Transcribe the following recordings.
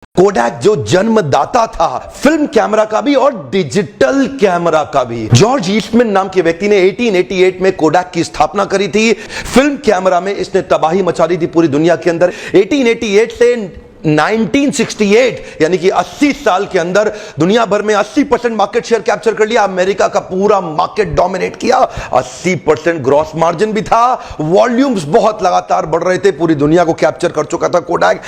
Kodak जो जन्मदाता था फिल्म कैमरा का भी और डिजिटल कैमरा का भी। जॉर्ज ईस्टमैन नाम के व्यक्ति ने 1888 में कोडैक की स्थापना करी थी। फिल्म कैमरा में इसने तबाही मचा दी थी पूरी दुनिया के अंदर। 1888 से 1968 यानी कि 80 साल के अंदर दुनिया भर में 80% मार्केट शेयर कैप्चर कर लिया। अमेरिका का पूरा मार्केट डोमिनेट किया। 80% ग्रॉस मार्जिन भी था। वॉल्यूम्स बहुत लगातार बढ़ रहे थे। पूरी दुनिया को कैप्चर कर चुका था कोडैक।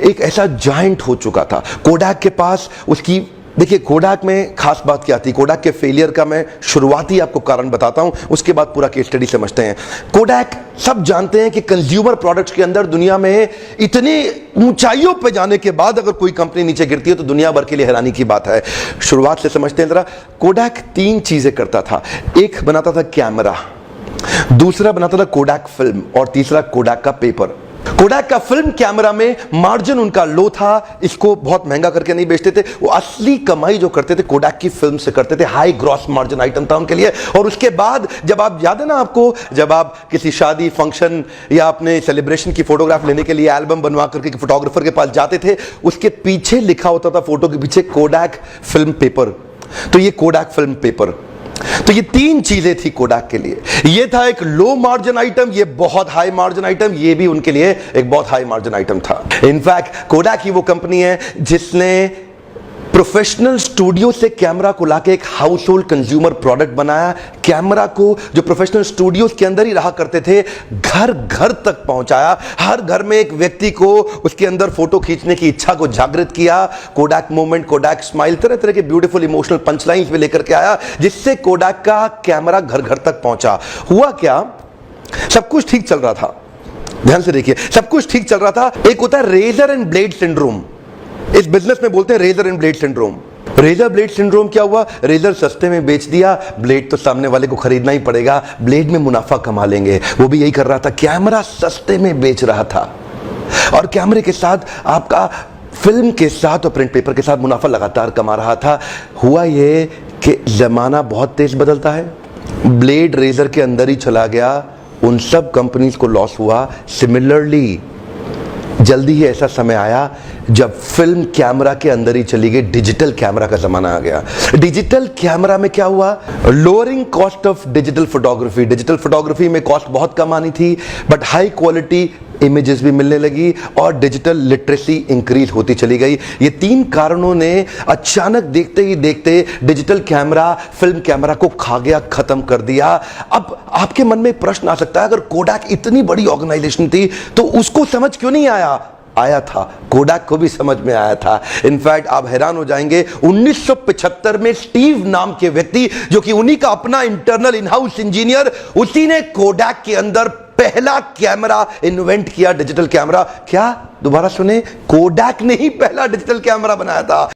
एक ऐसा जायंट हो चुका था। कोडैक के पास उसकी देखिए कोडैक में खास बात क्या थी। कोडैक के फेलियर का मैं शुरुआती आपको कारण बताता हूं, उसके बाद पूरा केस स्टडी समझते हैं। कोडैक सब जानते हैं कि कंज्यूमर प्रोडक्ट्स के अंदर दुनिया में इतनी ऊंचाइयों पे जाने के बाद अगर कोई कंपनी नीचे गिरती है तो दुनिया भर के लिए हैरानी की बात है। शुरुआत से समझते हैं जरा। कोडैक 3 चीजें करता था। एक बनाता था कैमरा, दूसरा बनाता था कोडैक फिल्म और तीसरा कोडैक का पेपर। कोडैक का फिल्म कैमरा में मार्जिन उनका लो था, इसको बहुत महंगा करके नहीं बेचते थे। वो असली कमाई जो करते थे कोडैक की फिल्म से करते थे। हाई ग्रॉस मार्जिन आइटम था उनके लिए। और उसके बाद जब आप याद है ना आपको, जब आप किसी शादी फंक्शन या अपने सेलिब्रेशन की फोटोग्राफ लेने के लिए एल्बम बनवा करके फोटोग्राफर के पास जाते थे, उसके पीछे लिखा होता था फोटो के पीछे कोडैक फिल्म पेपर। तो ये कोडैक फिल्म पेपर। तो ये 3 चीजें थी कोडैक के लिए। ये था एक लो मार्जिन आइटम, ये बहुत हाई मार्जिन आइटम, ये भी उनके लिए एक बहुत हाई मार्जिन आइटम था। इनफैक्ट कोडैक ही वो कंपनी है जिसने प्रोफेशनल स्टूडियो से कैमरा को लाके एक हाउस होल्ड कंज्यूमर प्रोडक्ट बनाया। कैमरा को जो प्रोफेशनल स्टूडियोज के अंदर ही रहा करते थे, घर घर तक पहुंचाया। हर घर में एक व्यक्ति को उसके अंदर फोटो खींचने की इच्छा को जागृत किया। कोडैक मोमेंट, कोडैक स्माइल, तरह तरह के ब्यूटीफुल इमोशनल पंचलाइंस में लेकर के आया, जिससे कोडैक का कैमरा घर घर तक पहुंचा। हुआ क्या, सब कुछ ठीक चल रहा था। ध्यान से देखिए, सब कुछ ठीक चल रहा था। एक होता है रेजर एंड ब्लेड सिंड्रोम। इस बिजनेस में बोलते हैं razor and blade syndrome. Razor blade syndrome क्या हुआ? रेजर सस्ते में बेच दिया, ब्लेड तो सामने वाले को खरीदना ही पड़ेगा, ब्लेड में मुनाफा कमा लेंगे। वो भी यही कर रहा था, कैमरा सस्ते में बेच रहा था और कैमरे के साथ आपका फिल्म के साथ और प्रिंट पेपर के साथ मुनाफा लगातार कमा रहा था। हुआ ये कि जमाना बहुत तेज बदलता है। ब्लेड रेजर के अंदर ही चला गया, उन सब कंपनीज को लॉस हुआ। सिमिलरली जल्दी ही ऐसा समय आया जब फिल्म कैमरा के अंदर ही चली गई, डिजिटल कैमरा का जमाना आ गया। डिजिटल कैमरा में क्या हुआ? Lowering cost of digital photography. Digital photography में कॉस्ट बहुत कम आनी थी, बट हाई क्वालिटी इमेजेस भी मिलने लगी और डिजिटल लिटरेसी इंक्रीज होती चली गई। ये 3 कारणों ने अचानक देखते ही देखते डिजिटल कैमरा फिल्म कैमरा को खा गया, खत्म कर दिया। अब आपके मन में प्रश्न आ सकता है, अगर कोडैक इतनी बड़ी ऑर्गेनाइजेशन थी तो उसको समझ क्यों नहीं आया था? कोडैक को भी समझ में आया था। इनफैक्ट आप हैरान हो जाएंगे, 1975 में स्टीव नाम के व्यक्ति, जो कि उन्हीं का अपना इंटरनल इन हाउस इंजीनियर, उसी ने कोडैक के अंदर पहला कैमरा इन्वेंट किया, डिजिटल कैमरा। क्या? दोबारा सुने, कोडैक ने ही पहला डिजिटल कैमरा बनाया था।